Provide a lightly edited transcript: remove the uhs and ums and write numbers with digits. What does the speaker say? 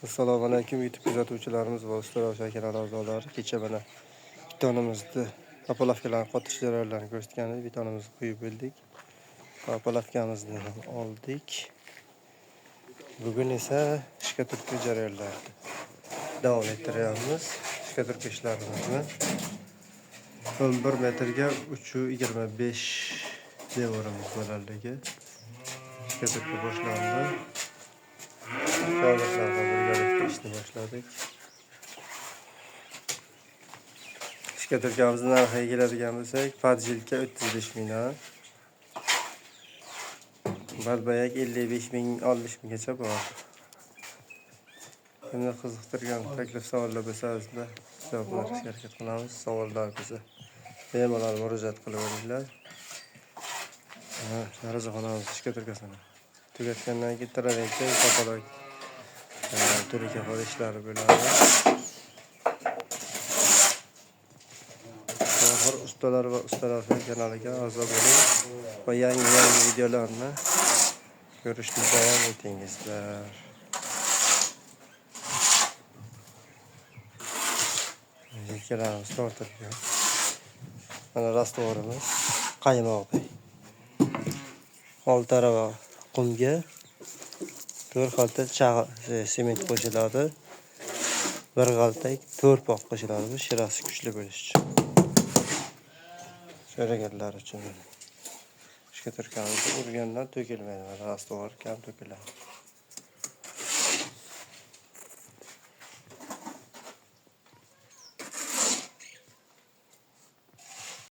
Assalomu alaykum YouTube kuzatuvchilarimiz va ustoz aka a'zolari. Kecha mana betonimizni apolavkalarni qotish jarayonlarini ko'rsatgan edik. Betonimizni quyib bildik. Apolavkamizni oldik. Bugun esa ishga turtki jarayonlarini davom ettiryapmiz. Ishga turtki ishlarimizni 11 metrga 3.25 devorimiz bo'larligi. Ishga turtki boshlandi. Shogirdlardan birgalikda ishni boshladik. Ishga turtkamizning narxiga keladigan bo'lsak, podjilka 35 mingdan, balbayak 55 ming, 60 minggacha bor. Kimni qiziqtirgan taklif savollar bo'lsa, bizlar javob berishga harakat qilamiz. Savollarimizni bemalol murojaat qilaveringlar. Derazaxonamiz ishga turtgasini tugatgandan keyin taravencha topalak turika bor ishlari bo'ladi. Oxir ustalar va ustalar kanaliga a'zo bo'ling va yangi videolarni ko'rishni davom etingizlar. Yelkalarimiz tortilgan. Mana rastvorimiz qaymoqday. Oltarava qumga 4 xalta sement qo'shiladi. 1 xalta to'rpoq qo'shiladi. Bu shirasi kuchli bo'lish uchun. So'raganlar uchun. Ishga turtkamizda urgandan to'kilmaydi. Rastvor kam to'kiladi.